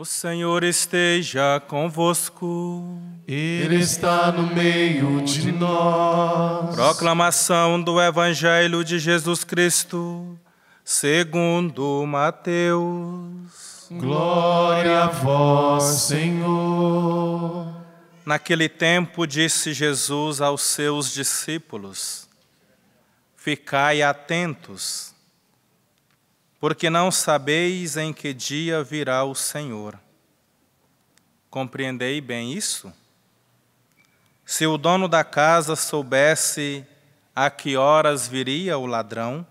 O Senhor esteja convosco. Ele está no meio de nós. Proclamação do Evangelho de Jesus Cristo, segundo Mateus. Glória a vós, Senhor. Naquele tempo disse Jesus aos seus discípulos: Ficai atentos, porque não sabeis em que dia virá o Senhor. Compreendei bem isso? Se o dono da casa soubesse a que horas viria o ladrão,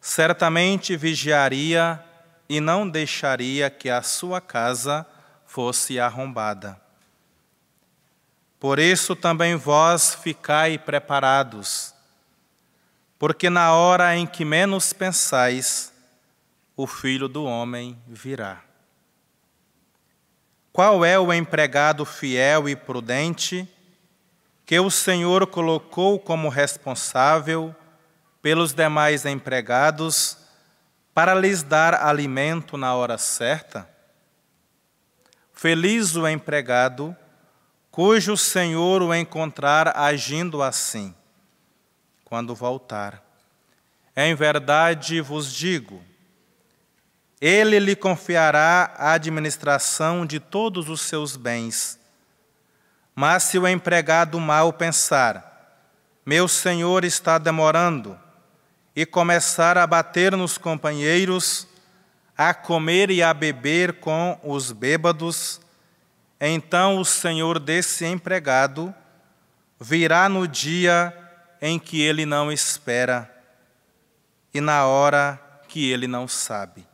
certamente vigiaria e não deixaria que a sua casa fosse arrombada. Por isso também vós ficai preparados, porque na hora em que menos pensais, o Filho do Homem virá. Qual é o empregado fiel e prudente que o Senhor colocou como responsável pelos demais empregados para lhes dar alimento na hora certa? Feliz o empregado cujo Senhor o encontrar agindo assim, quando voltar. Em verdade vos digo, ele lhe confiará a administração de todos os seus bens. Mas se o empregado mau pensar, meu senhor está demorando, e começar a bater nos companheiros, a comer e a beber com os bêbados, então o senhor desse empregado virá no dia em que ele não espera e na hora que ele não sabe.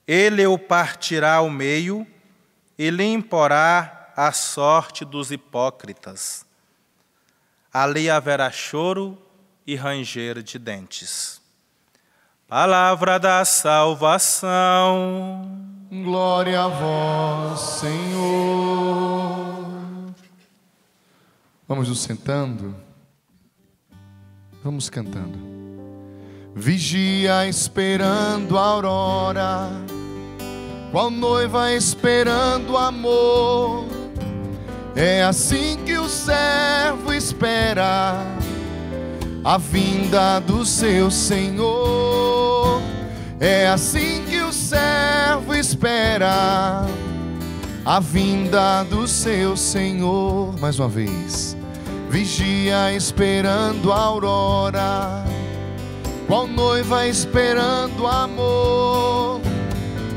Ele o partirá ao meio e lhe imporá a sorte dos hipócritas. Ali haverá choro e ranger de dentes. Palavra da salvação. Glória a vós, Senhor. Vamos nos sentando. Vamos cantando. Vigia esperando a aurora, qual noiva esperando amor. É assim que o servo espera a vinda do seu Senhor. É assim que o servo espera a vinda do seu Senhor. Mais uma vez. Vigia esperando a aurora, qual noiva esperando amor.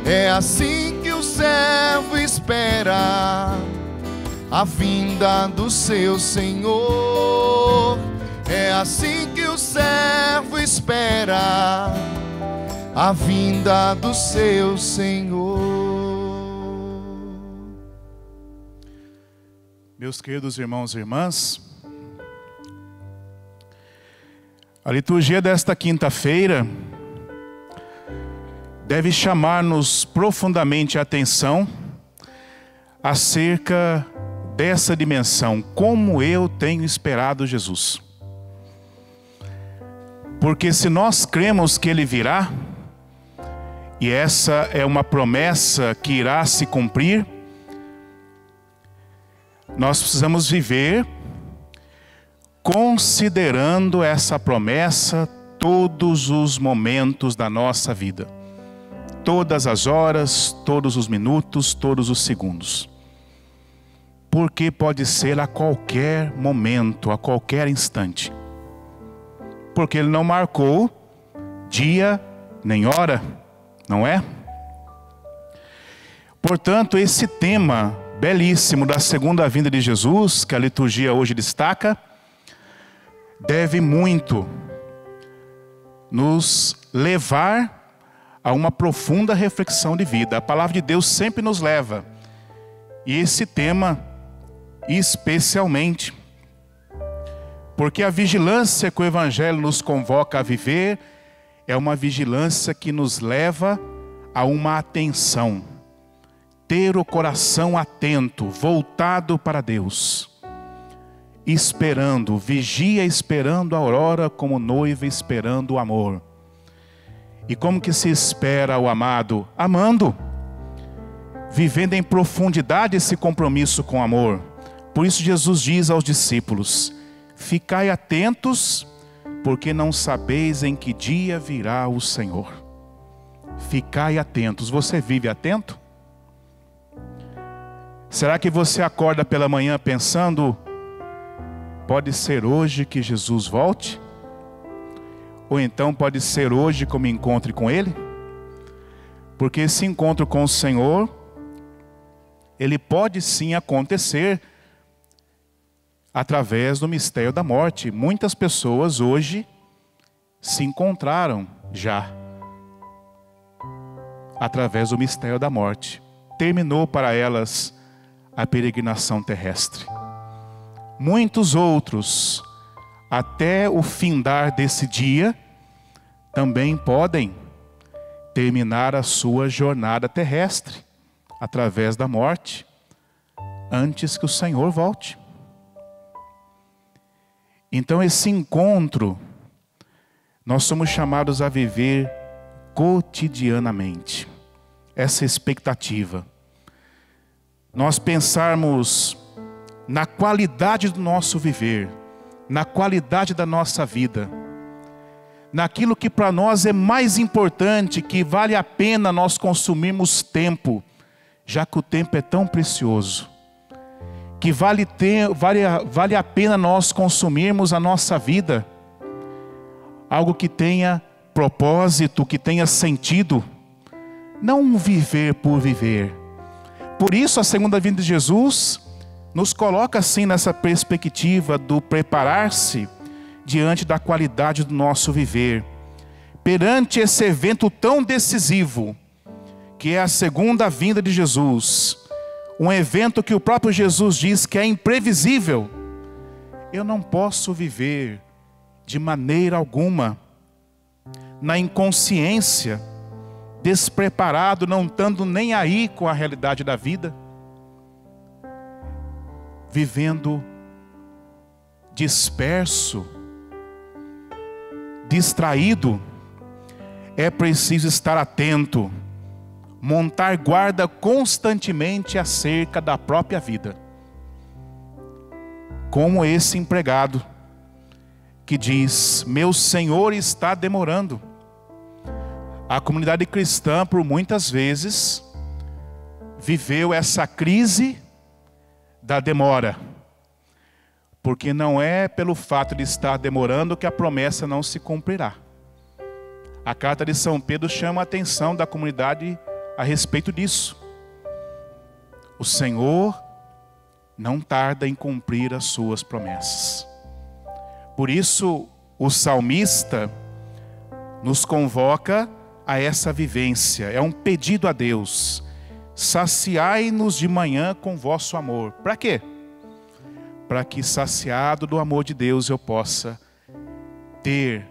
É assim que o servo espera a vinda do seu Senhor. É assim que o servo espera a vinda do seu Senhor. Meus queridos irmãos e irmãs, a liturgia desta quinta-feira deve chamar-nos profundamente a atenção acerca dessa dimensão, como eu tenho esperado Jesus. Porque se nós cremos que Ele virá, e essa é uma promessa que irá se cumprir, nós precisamos viver considerando essa promessa todos os momentos da nossa vida. Todas as horas, todos os minutos, todos os segundos. Porque pode ser a qualquer momento, a qualquer instante. Porque Ele não marcou dia nem hora, não é? Portanto, esse tema belíssimo da segunda vinda de Jesus, que a liturgia hoje destaca, deve muito nos levar a uma profunda reflexão de vida. A palavra de Deus sempre nos leva. E esse tema, especialmente, porque a vigilância que o Evangelho nos convoca a viver é uma vigilância que nos leva a uma atenção. Ter o coração atento, voltado para Deus. Esperando, vigia esperando a aurora como noiva esperando o amor. E como que se espera o amado? Amando. vivendo em profundidade esse compromisso com amor. Por isso Jesus diz aos discípulos: ficai atentos, porque não sabeis em que dia virá o Senhor. Ficai atentos. Você vive atento? Será que você acorda pela manhã pensando: pode ser hoje que Jesus volte? Ou então pode ser hoje que eu me encontre com Ele? Porque esse encontro com o Senhor, ele pode sim acontecer através do mistério da morte. Muitas pessoas hoje se encontraram já através do mistério da morte. Terminou para elas a peregrinação terrestre. Muitos outros, até o findar desse dia, também podem terminar a sua jornada terrestre através da morte, antes que o Senhor volte. Então esse encontro, nós somos chamados a viver cotidianamente. Essa expectativa. Nós pensarmos na qualidade do nosso viver, na qualidade da nossa vida, naquilo que para nós é mais importante, que vale a pena nós consumirmos tempo, já que o tempo é tão precioso, que vale a pena nós consumirmos a nossa vida, algo que tenha propósito, que tenha sentido, não viver por viver. Por isso a segunda vinda de Jesus nos coloca assim nessa perspectiva do preparar-se diante da qualidade do nosso viver, perante esse evento tão decisivo, que é a segunda vinda de Jesus, um evento que o próprio Jesus diz que é imprevisível. Eu não posso viver de maneira alguma na inconsciência, despreparado, não estando nem aí com a realidade da vida, vivendo disperso, distraído. É preciso estar atento, montar guarda constantemente acerca da própria vida. Como esse empregado que diz: meu Senhor está demorando. A comunidade cristã, por muitas vezes, viveu essa crise da demora. Porque não é pelo fato de estar demorando que a promessa não se cumprirá. A carta de São Pedro chama a atenção da comunidade a respeito disso. O Senhor não tarda em cumprir as suas promessas. Por isso, o salmista nos convoca a essa vivência. É um pedido a Deus: saciai-nos de manhã com vosso amor. Para quê? Para que, saciado do amor de Deus, eu possa ter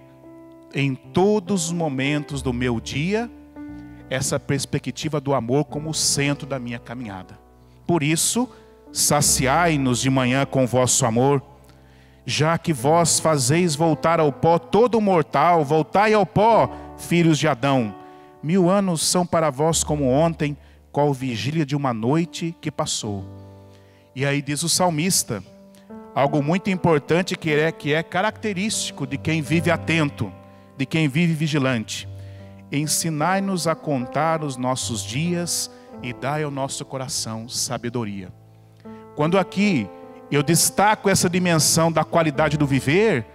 em todos os momentos do meu dia essa perspectiva do amor como centro da minha caminhada. Por isso, saciai-nos de manhã com vosso amor, já que vós fazeis voltar ao pó todo mortal. Voltai ao pó, filhos de Adão. 1000 anos são para vós como ontem, qual vigília de uma noite que passou. E aí diz o salmista algo muito importante que é característico de quem vive atento, de quem vive vigilante: ensinai-nos a contar os nossos dias e dai ao nosso coração sabedoria. Quando aqui eu destaco essa dimensão da qualidade do viver,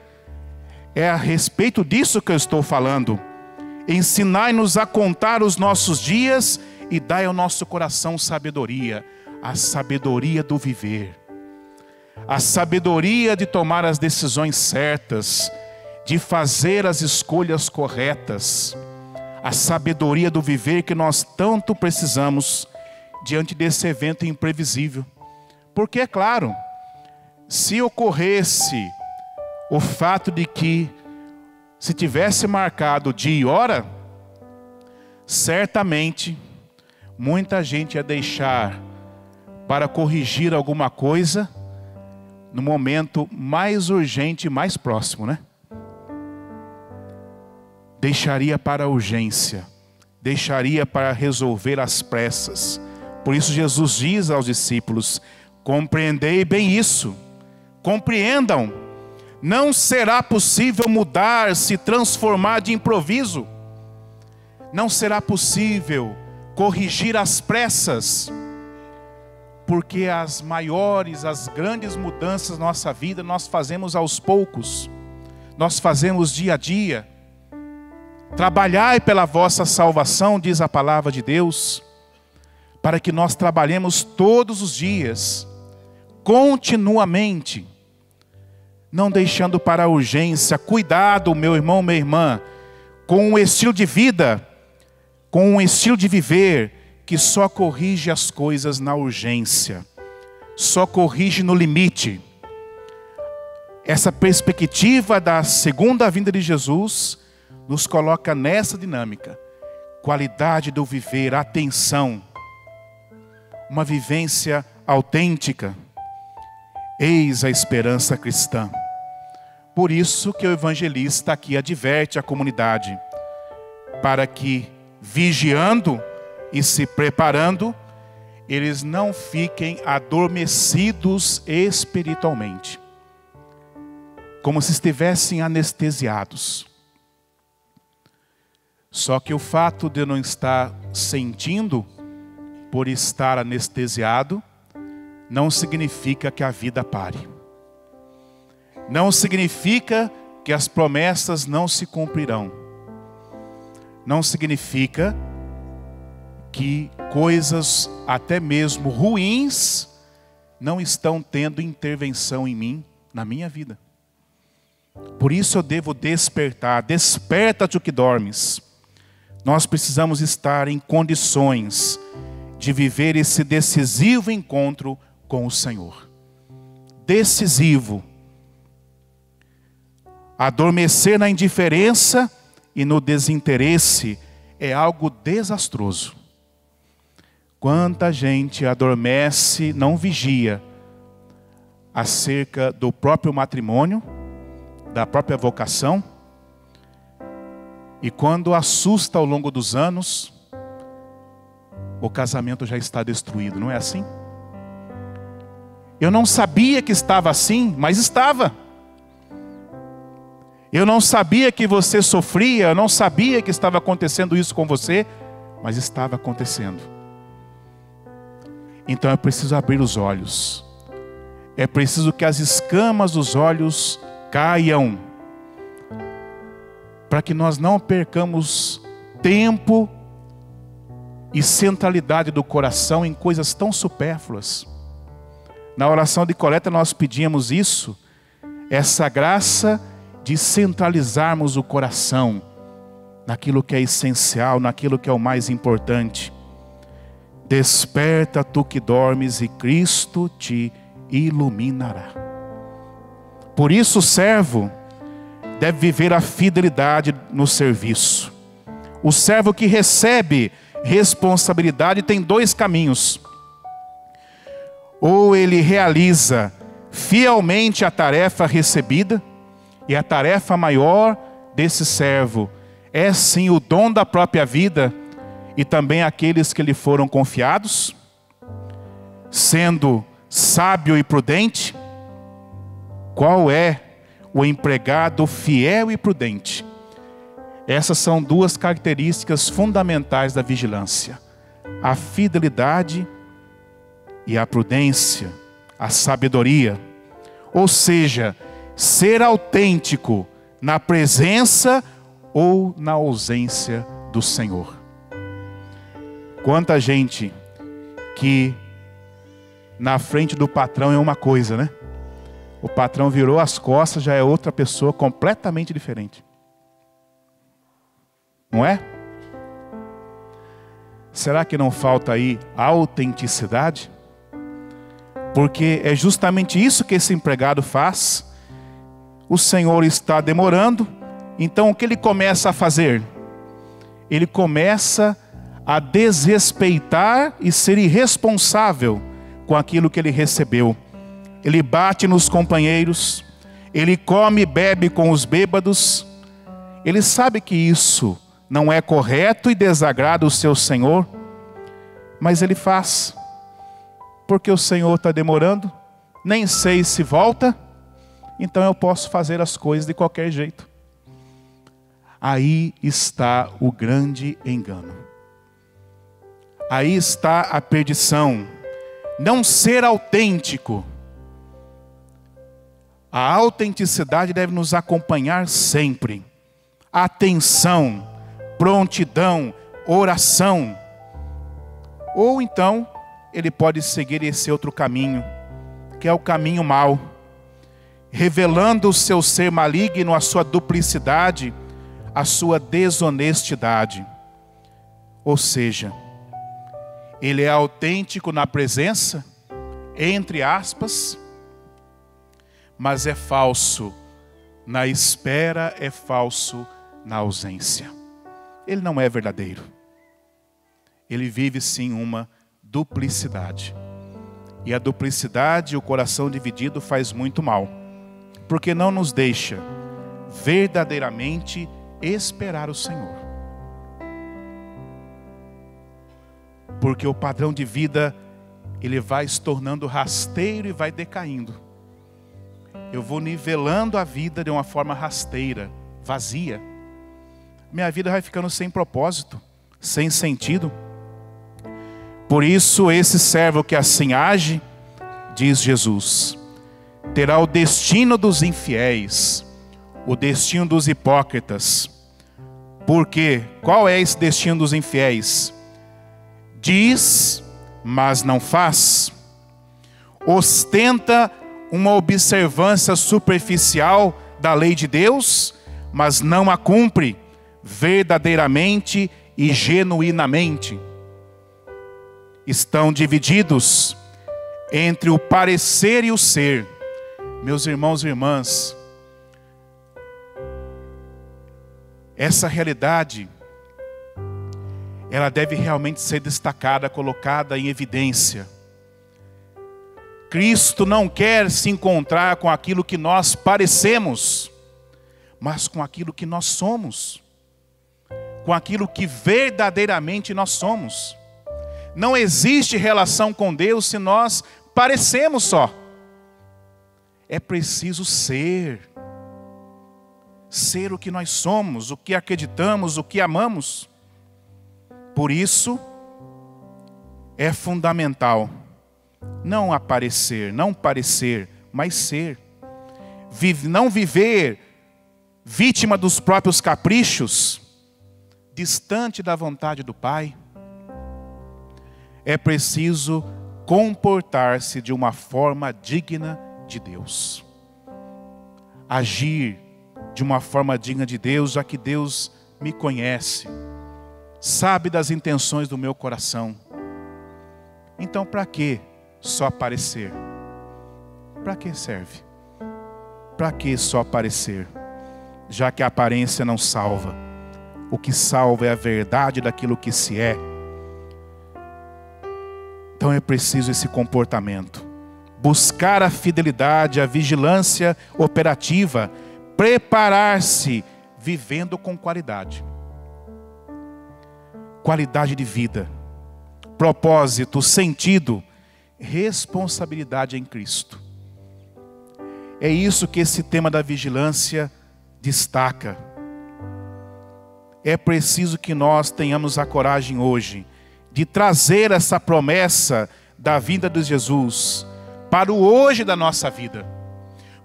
é a respeito disso que eu estou falando. Ensinai-nos a contar os nossos dias e dai ao nosso coração sabedoria. A sabedoria do viver, a sabedoria de tomar as decisões certas, de fazer as escolhas corretas, a sabedoria do viver que nós tanto precisamos diante desse evento imprevisível. Porque é claro, se ocorresse o fato de que, se tivesse marcado dia e hora, certamente muita gente ia deixar para corrigir alguma coisa no momento mais urgente e mais próximo, né? Deixaria para a urgência, deixaria para resolver às pressas, Por isso Jesus diz aos discípulos: compreendei bem isso, compreendam. Não será possível mudar, se transformar de improviso. Não será possível corrigir às pressas, porque as maiores, as grandes mudanças na nossa vida nós fazemos aos poucos, nós fazemos dia a dia. Trabalhai pela vossa salvação, diz a palavra de Deus, para que nós trabalhemos todos os dias, continuamente, não deixando para a urgência. Cuidado, meu irmão, minha irmã, com um estilo de vida, com um estilo de viver que só corrige as coisas na urgência, só corrige no limite. Essa perspectiva da segunda vinda de Jesus nos coloca nessa dinâmica. Qualidade do viver, atenção, uma vivência autêntica. Eis a esperança cristã. Por isso que o evangelista aqui adverte a comunidade, para que, vigiando e se preparando, eles não fiquem adormecidos espiritualmente, como se estivessem anestesiados. Só que o fato de eu não estar sentindo, por estar anestesiado, não significa que a vida pare. Não significa que as promessas não se cumprirão. Não significa que coisas até mesmo ruins não estão tendo intervenção em mim, na minha vida. Por isso eu devo despertar. Desperta-te o que dormes. Nós precisamos estar em condições de viver esse decisivo encontro com o Senhor. Decisivo. Adormecer na indiferença e no desinteresse é algo desastroso. Quanta gente adormece, não vigia acerca do próprio matrimônio, da própria vocação, e quando assusta ao longo dos anos, o casamento já está destruído, não é assim? Eu não sabia que estava assim, mas estava. Eu não sabia que você sofria, eu não sabia que estava acontecendo isso com você, mas estava acontecendo. Então é preciso abrir os olhos. É preciso que as escamas dos olhos caiam, para que nós não percamos tempo e centralidade do coração em coisas tão supérfluas. Na oração de coleta nós pedíamos isso, essa graça de centralizarmos o coração naquilo que é essencial, naquilo que é o mais importante. Desperta tu que dormes e Cristo te iluminará. Por isso o servo deve viver a fidelidade no serviço. O servo que recebe responsabilidade tem dois caminhos. Ou ele realiza fielmente a tarefa recebida, e a tarefa maior desse servo é sim o dom da própria vida e também aqueles que lhe foram confiados, sendo sábio e prudente. Qual é o empregado fiel e prudente? Essas são duas características fundamentais da vigilância: a fidelidade e a prudência, a sabedoria. Ou seja, ser autêntico na presença ou na ausência do Senhor. Quanta gente que na frente do patrão é uma coisa, né? O patrão virou as costas, já é outra pessoa completamente diferente. Não é? Será que não falta aí autenticidade? Porque é justamente isso que esse empregado faz. O Senhor está demorando, então o que ele começa a fazer? Ele começa a desrespeitar e ser irresponsável com aquilo que ele recebeu. Ele bate nos companheiros, ele come e bebe com os bêbados. Ele sabe que isso não é correto e desagrada o seu Senhor. Mas Ele faz. Porque o Senhor está demorando, nem sei se volta, então eu posso fazer as coisas de qualquer jeito. Aí está o grande engano. Aí está a perdição. Não ser autêntico. A autenticidade deve nos acompanhar sempre. Atenção, prontidão, oração. Ou então, ele pode seguir esse outro caminho, que é o caminho mau, revelando o seu ser maligno, a sua duplicidade, a sua desonestidade. Ou seja, ele é autêntico na presença, entre aspas, mas é falso na espera, é falso na ausência. Ele não é verdadeiro. Ele vive sim uma duplicidade. E a duplicidade, o coração dividido faz muito mal, porque não nos deixa verdadeiramente esperar o Senhor. Porque o padrão de vida, ele vai se tornando rasteiro e vai decaindo. Eu vou nivelando a vida de uma forma rasteira, vazia. Minha vida vai ficando sem propósito, sem sentido. Por isso, esse servo que assim age, diz Jesus, terá o destino dos infiéis, o destino dos hipócritas. Por quê? Qual é esse destino dos infiéis? Diz, mas não faz. Ostenta uma observância superficial da lei de Deus, mas não a cumpre verdadeiramente e genuinamente. Estão divididos entre o parecer e o ser. Meus irmãos e irmãs, essa realidade, ela deve realmente ser destacada, colocada em evidência. Cristo não quer se encontrar com aquilo que nós parecemos, mas com aquilo que nós somos, com aquilo que verdadeiramente nós somos. Não existe relação com Deus se nós parecemos só. É preciso ser o que nós somos, o que acreditamos, o que amamos. Por isso, é fundamental não aparecer, não parecer, mas ser. Não viver vítima dos próprios caprichos, distante da vontade do Pai. É preciso comportar-se de uma forma digna de Deus. Agir de uma forma digna de Deus, já que Deus me conhece, sabe das intenções do meu coração. Então, para que só aparecer? Para que serve? Para que só aparecer? Já que a aparência não salva. O que salva é a verdade daquilo que se é. Então é preciso esse comportamento. Buscar a fidelidade, a vigilância operativa. Preparar-se, vivendo com qualidade. Qualidade de vida. Propósito, sentido, responsabilidade em Cristo. É isso que esse tema da vigilância destaca. É preciso que nós tenhamos a coragem hoje de trazer essa promessa da vinda de Jesus para o hoje da nossa vida.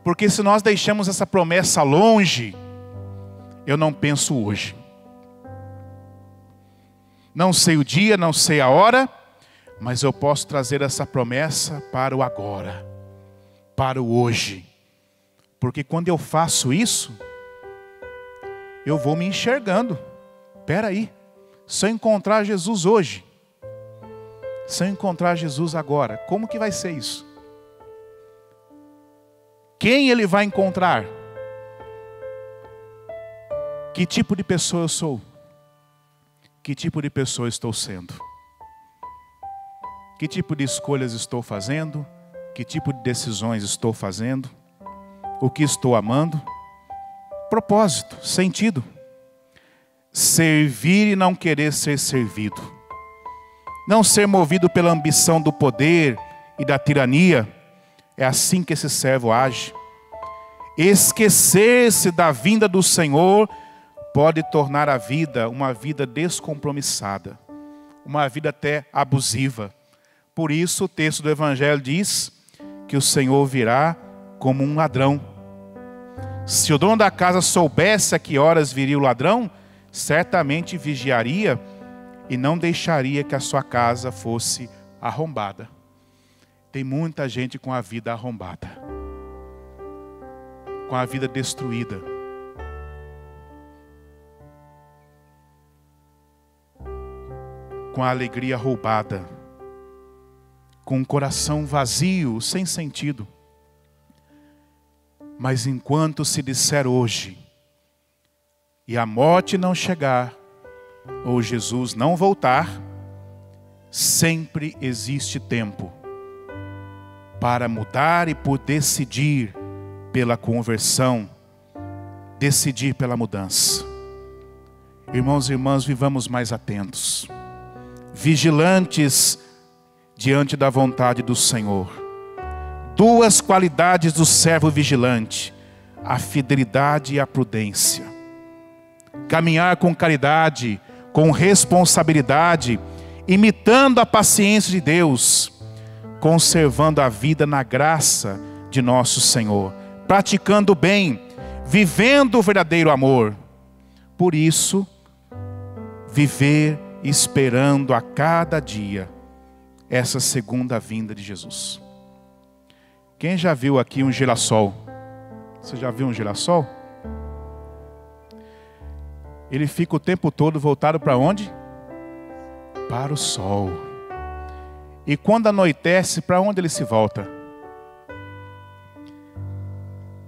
Porque se nós deixamos essa promessa longe, eu não penso hoje. Não sei o dia, não sei a hora, mas eu posso trazer essa promessa para o agora, para o hoje. Porque quando eu faço isso, eu vou me enxergando. Espera aí, se eu encontrar Jesus hoje, se eu encontrar Jesus agora, como que vai ser isso? Quem ele vai encontrar? Que tipo de pessoa eu sou? Que tipo de pessoa estou sendo? Que tipo de escolhas estou fazendo? Que tipo de decisões estou fazendo? O que estou amando? Propósito, sentido. Servir e não querer ser servido. não ser movido pela ambição do poder e da tirania. É assim que esse servo age. Esquecer-se da vinda do Senhor pode tornar a vida uma vida descompromissada, uma vida até abusiva. Por isso o texto do Evangelho diz que o Senhor virá como um ladrão. Se o dono da casa soubesse a que horas viria o ladrão, certamente vigiaria e não deixaria que a sua casa fosse arrombada. Tem muita gente com a vida arrombada, com a vida destruída. Com a alegria roubada, com o coração vazio, sem sentido. Mas enquanto se disser hoje, e a morte não chegar, ou Jesus não voltar, sempre existe tempo para mudar e por decidir pela conversão, decidir pela mudança. Irmãos e irmãs, vivamos mais atentos, vigilantes diante da vontade do Senhor. Duas qualidades do servo vigilante: a fidelidade e a prudência. Caminhar com caridade, com responsabilidade, imitando a paciência de Deus, conservando a vida na graça de nosso Senhor, praticando o bem, vivendo o verdadeiro amor. Por isso, viver esperando a cada dia essa segunda vinda de Jesus. Quem já viu aqui um girassol? Você já viu um girassol? Ele fica o tempo todo voltado para onde? Para o sol. E quando anoitece, para onde ele se volta?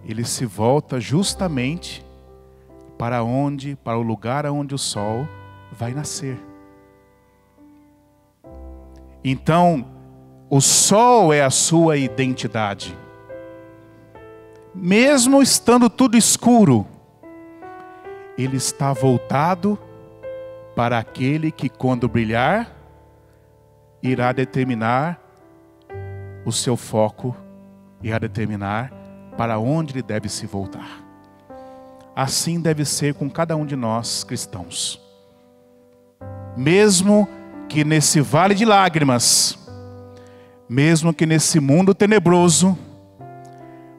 Ele se volta justamente para onde, para o lugar onde o sol vai nascer. Então, o sol é a sua identidade. Mesmo estando tudo escuro, ele está voltado para aquele que, quando brilhar, irá determinar o seu foco, irá determinar para onde ele deve se voltar. Assim deve ser com cada um de nós cristãos. Mesmo que nesse vale de lágrimas, mesmo que nesse mundo tenebroso,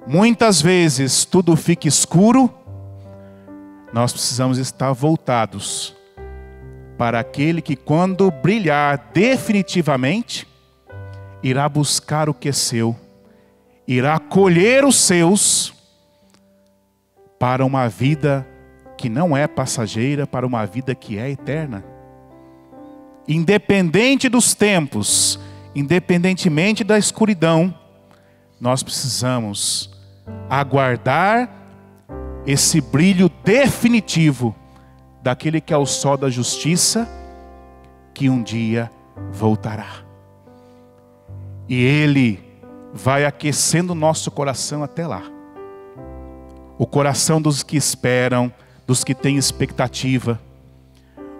muitas vezes tudo fique escuro, nós precisamos estar voltados para aquele que, quando brilhar definitivamente, irá buscar o que é seu, irá colher os seus para uma vida que não é passageira, para uma vida que é eterna. Independente dos tempos, independentemente da escuridão, nós precisamos aguardar esse brilho definitivo daquele que é o sol da justiça, que um dia voltará. E ele vai aquecendo o nosso coração até lá. O coração dos que esperam, dos que têm expectativa,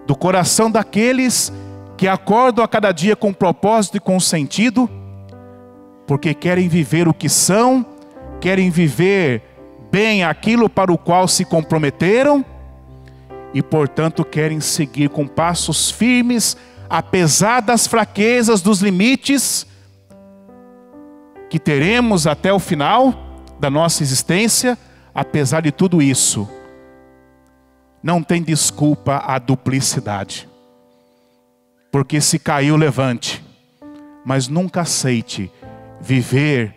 do coração daqueles que acordam a cada dia com propósito e com sentido, porque querem viver o que são, querem viver bem aquilo para o qual se comprometeram, e portanto querem seguir com passos firmes, apesar das fraquezas, dos limites que teremos até o final da nossa existência. Apesar de tudo isso, não tem desculpa a duplicidade. Porque se caiu, levante. Mas nunca aceite viver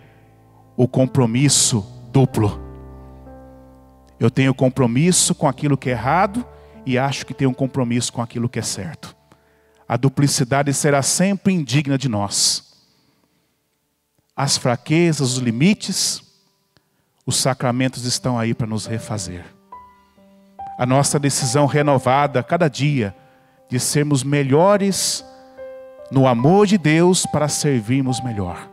o compromisso duplo. Eu tenho compromisso com aquilo que é errado e acho que tenho um compromisso com aquilo que é certo. A duplicidade será sempre indigna de nós. As fraquezas, os limites, os sacramentos estão aí para nos refazer. A nossa decisão renovada a cada dia de sermos melhores no amor de Deus para servirmos melhor.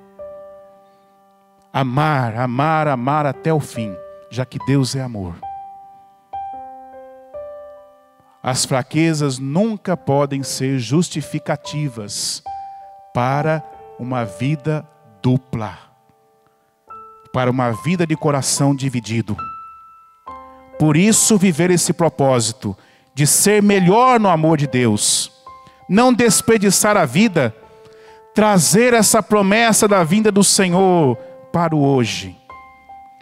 Amar, amar, amar até o fim, já que Deus é amor. As fraquezas nunca podem ser justificativas para uma vida dupla, para uma vida de coração dividido. Por isso, viver esse propósito de ser melhor no amor de Deus, não desperdiçar a vida, trazer essa promessa da vinda do Senhor para o hoje.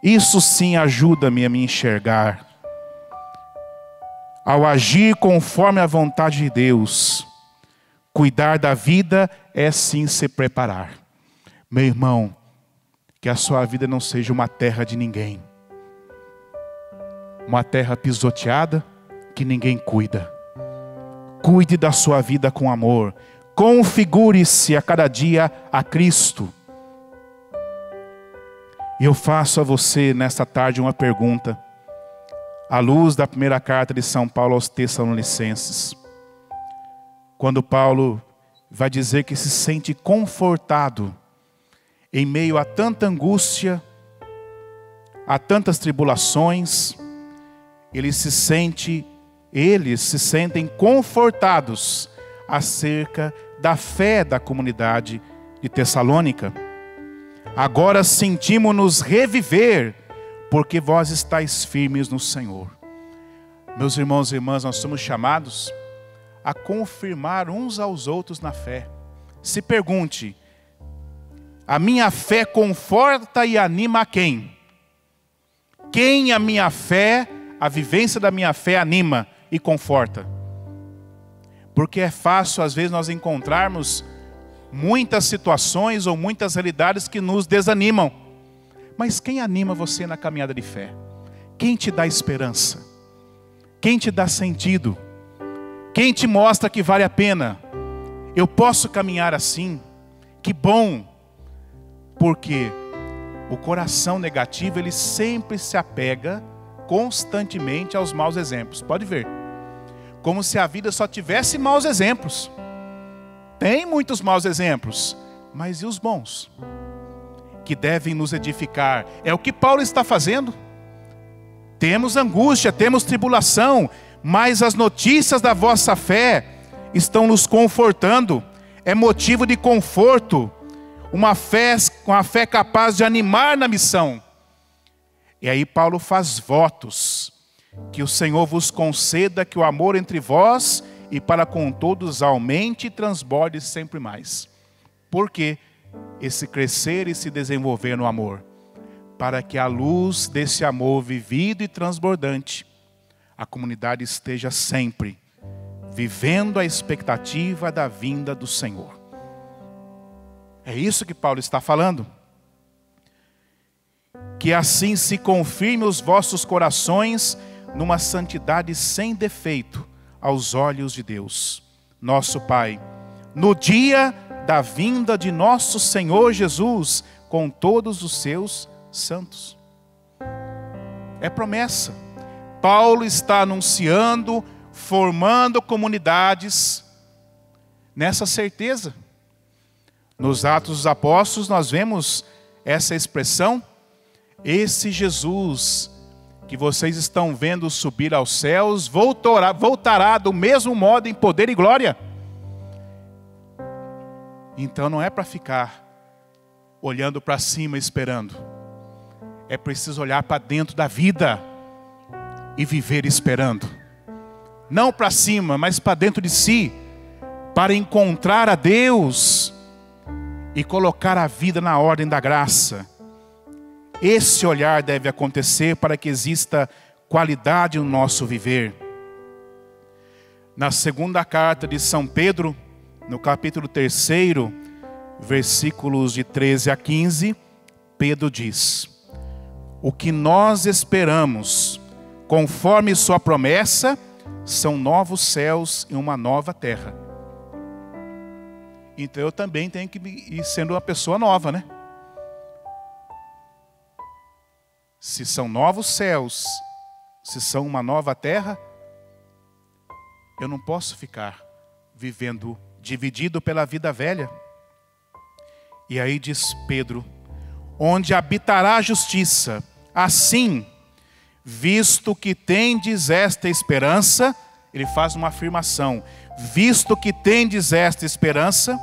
Isso sim ajuda-me a me enxergar. Ao agir conforme a vontade de Deus, cuidar da vida é sim se preparar. Meu irmão, que a sua vida não seja uma terra de ninguém. Uma terra pisoteada que ninguém cuida. Cuide da sua vida com amor. Configure-se a cada dia a Cristo. E eu faço a você nesta tarde uma pergunta. À luz da primeira carta de São Paulo aos Tessalonicenses. Quando Paulo vai dizer que se sente confortado em meio a tanta angústia, a tantas tribulações, eles se sentem confortados acerca da fé da comunidade de Tessalônica. Agora sentimos-nos reviver, porque vós estáis firmes no Senhor. Meus irmãos e irmãs, nós somos chamados a confirmar uns aos outros na fé. Se pergunte, a minha fé conforta e anima a quem? Quem a minha fé, a vivência da minha fé anima e conforta? Porque é fácil às vezes nós encontrarmos muitas situações ou muitas realidades que nos desanimam. Mas quem anima você na caminhada de fé? Quem te dá esperança? Quem te dá sentido? Quem te mostra que vale a pena? Eu posso caminhar assim? Que bom! Porque o coração negativo, ele sempre se apega constantemente aos maus exemplos. Pode ver. Como se a vida só tivesse maus exemplos. Tem muitos maus exemplos, mas e os bons? Que devem nos edificar. É o que Paulo está fazendo. Temos angústia, temos tribulação, mas as notícias da vossa fé estão nos confortando. É motivo de conforto. Uma fé capaz de animar na missão. E aí Paulo faz votos. Que o Senhor vos conceda que o amor entre vós e para com todos aumente e transborde sempre mais. Por quê? Esse crescer e se desenvolver no amor, para que à luz desse amor vivido e transbordante, a comunidade esteja sempre vivendo a expectativa da vinda do Senhor. É isso que Paulo está falando. Que assim se confirme os vossos corações numa santidade sem defeito aos olhos de Deus, nosso Pai, no dia da vinda de nosso Senhor Jesus com todos os seus santos. É promessa. Paulo está anunciando, formando comunidades nessa certeza. Nos Atos dos Apóstolos nós vemos essa expressão, esse Jesus que vocês estão vendo subir aos céus, voltará do mesmo modo em poder e glória. Então não é para ficar olhando para cima esperando. É preciso olhar para dentro da vida e viver esperando. Não para cima, mas para dentro de si, para encontrar a Deus e colocar a vida na ordem da graça. Esse olhar deve acontecer para que exista qualidade no nosso viver. Na segunda carta de São Pedro, no capítulo 3, versículos de 13 a 15, Pedro diz: o que nós esperamos, conforme sua promessa, são novos céus e uma nova terra. Então eu também tenho que ir sendo uma pessoa nova, né? Se são novos céus, se são uma nova terra, eu não posso ficar vivendo dividido pela vida velha. E aí diz Pedro, onde habitará a justiça, assim, visto que tendes esta esperança, ele faz uma afirmação, visto que tendes esta esperança,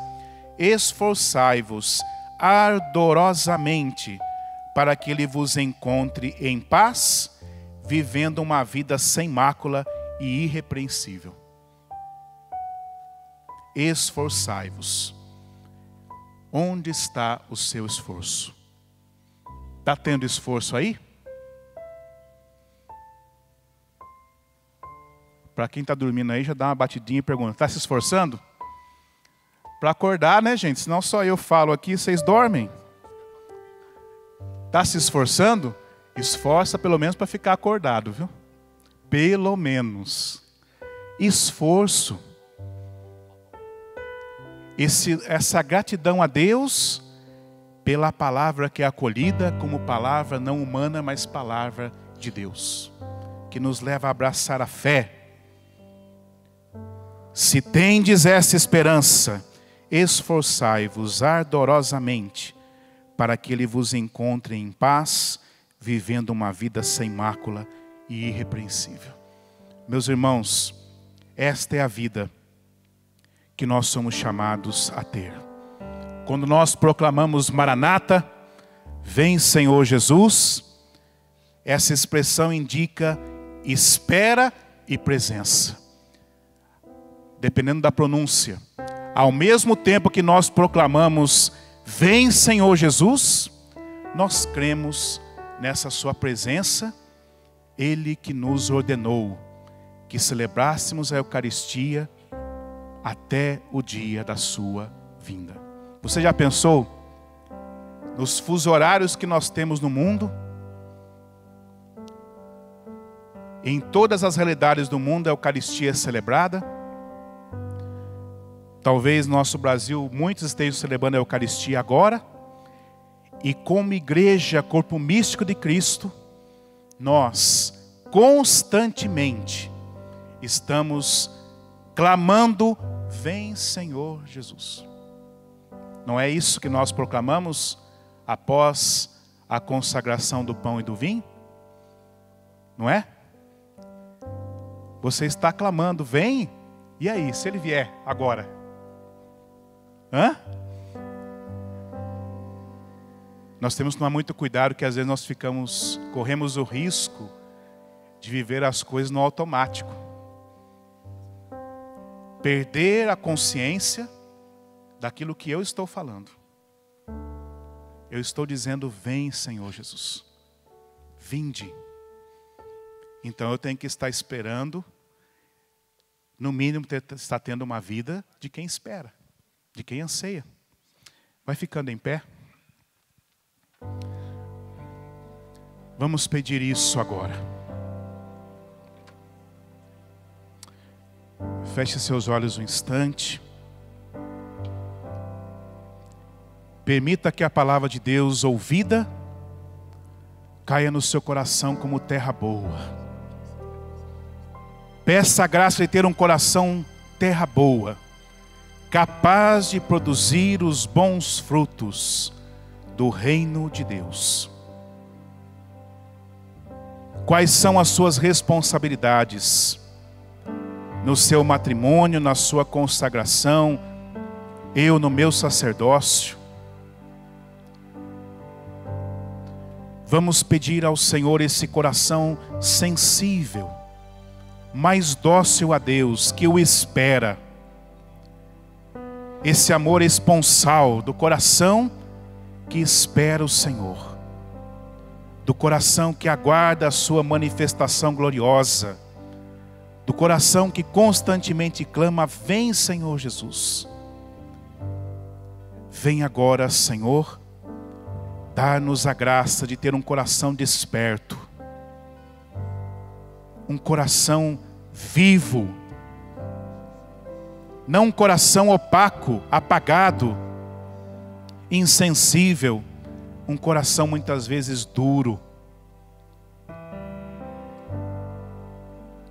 esforçai-vos ardorosamente para que ele vos encontre em paz, vivendo uma vida sem mácula e irrepreensível. Esforçai-vos. Onde está o seu esforço? Está tendo esforço aí? Para quem está dormindo aí, já dá uma batidinha e pergunta: está se esforçando? Para acordar, né, gente? Senão só eu falo aqui, vocês dormem. Está se esforçando? Esforça pelo menos para ficar acordado, viu? Pelo menos. Esforço. Essa gratidão a Deus pela palavra que é acolhida como palavra não humana, mas palavra de Deus, que nos leva a abraçar a fé. Se tendes essa esperança, esforçai-vos ardorosamente para que ele vos encontre em paz, vivendo uma vida sem mácula e irrepreensível. Meus irmãos, esta é a vida que nós somos chamados a ter. Quando nós proclamamos Maranata, vem Senhor Jesus, essa expressão indica espera e presença. Dependendo da pronúncia. Ao mesmo tempo que nós proclamamos vem Senhor Jesus, nós cremos nessa sua presença. Ele que nos ordenou que celebrássemos a Eucaristia até o dia da sua vinda. Você já pensou nos fusos horários que nós temos no mundo? Em todas as realidades do mundo a Eucaristia é celebrada. Talvez no nosso Brasil muitos estejam celebrando a Eucaristia agora. E como igreja, corpo místico de Cristo, nós constantemente estamos clamando, vem Senhor Jesus. Não é isso que nós proclamamos após a consagração do pão e do vinho? Não é? Você está clamando, vem, e aí, se ele vier agora? Hã? Nós temos que tomar muito cuidado, que às vezes nós corremos o risco de viver as coisas no automático. Perder a consciência daquilo que eu estou falando. Eu estou dizendo, vem Senhor Jesus. Vinde. Então eu tenho que estar esperando, no mínimo estar tendo uma vida de quem espera, de quem anseia. Vai ficando em pé. Vamos pedir isso agora. Feche seus olhos um instante. Permita que a palavra de Deus ouvida caia no seu coração como terra boa. Peça a graça de ter um coração terra boa, capaz de produzir os bons frutos do reino de Deus. Quais são as suas responsabilidades no seu matrimônio, na sua consagração, eu no meu sacerdócio? Vamos pedir ao Senhor esse coração sensível, mais dócil a Deus, que o espera. Esse amor esponsal do coração que espera o Senhor. Do coração que aguarda a sua manifestação gloriosa. Do coração que constantemente clama, vem Senhor Jesus. Vem agora, Senhor, dar-nos a graça de ter um coração desperto. Um coração vivo. Não um coração opaco, apagado, insensível. Um coração muitas vezes duro.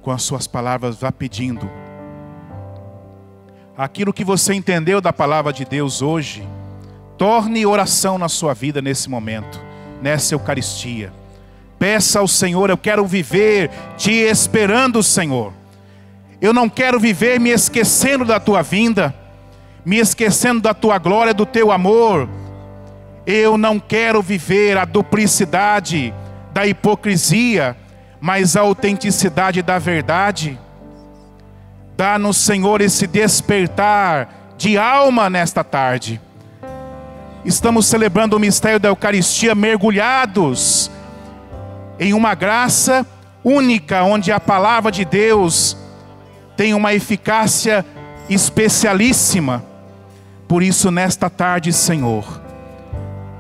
Com as suas palavras, vá pedindo. Aquilo que você entendeu da palavra de Deus hoje, torne oração na sua vida nesse momento, nessa Eucaristia. Peça ao Senhor, eu quero viver te esperando, Senhor. Eu não quero viver me esquecendo da tua vinda, me esquecendo da tua glória, do teu amor. Eu não quero viver a duplicidade da hipocrisia, mas a autenticidade da verdade. Dá-nos, Senhor, esse despertar de alma nesta tarde. Estamos celebrando o mistério da Eucaristia, mergulhados em uma graça única, onde a palavra de Deus tem uma eficácia especialíssima. Por isso, nesta tarde, Senhor,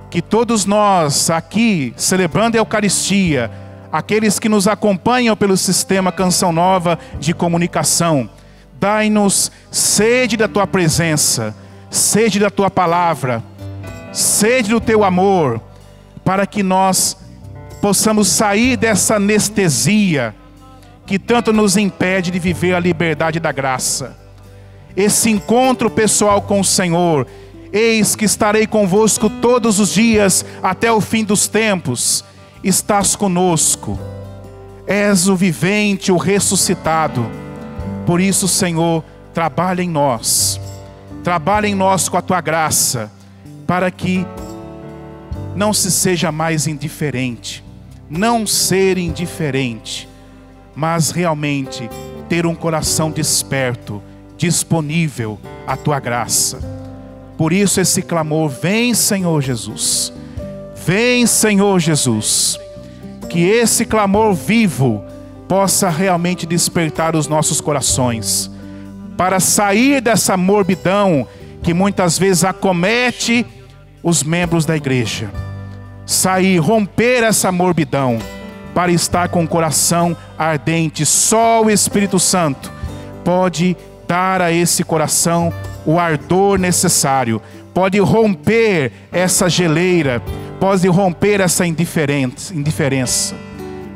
que todos nós aqui, celebrando a Eucaristia, aqueles que nos acompanham pelo sistema Canção Nova de comunicação, dai-nos sede da tua presença, sede da tua palavra, sede do teu amor, para que nós possamos sair dessa anestesia que tanto nos impede de viver a liberdade da graça. Esse encontro pessoal com o Senhor: eis que estarei convosco todos os dias até o fim dos tempos. Estás conosco, és o vivente, o ressuscitado. Por isso, Senhor, trabalha em nós com a tua graça, para que não se seja mais indiferente, não ser indiferente, mas realmente ter um coração desperto, disponível à tua graça. Por isso esse clamor: vem, Senhor Jesus, vem, Senhor Jesus. Que esse clamor vivo possa realmente despertar os nossos corações, para sair dessa morbidão que muitas vezes acomete os membros da igreja. Sair, romper essa morbidão, para estar com o coração ardente. Só o Espírito Santo pode dar a esse coração o ardor necessário, pode romper essa geleira, pode romper essa indiferença.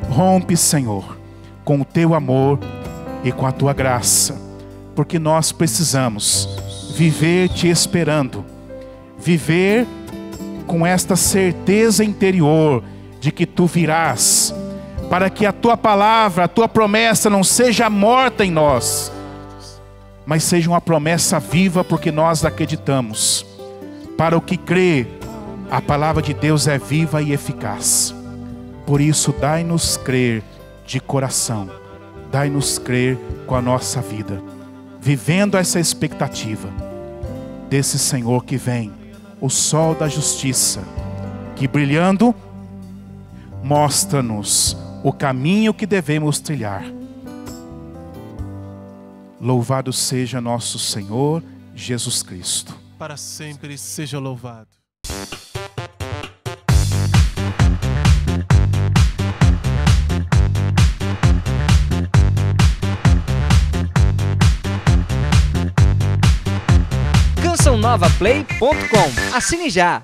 Rompe, Senhor, com o teu amor e com a tua graça, porque nós precisamos viver te esperando, viver com esta certeza interior de que tu virás, para que a tua palavra, a tua promessa não seja morta em nós, mas seja uma promessa viva, porque nós acreditamos. Para o que crê, a palavra de Deus é viva e eficaz. Por isso, dai-nos crer de coração, dai-nos crer com a nossa vida, vivendo essa expectativa desse Senhor que vem, o sol da justiça, que brilhando mostra-nos o caminho que devemos trilhar. Louvado seja nosso Senhor Jesus Cristo. Para sempre seja louvado. cançãonovaplay.com. Assine já!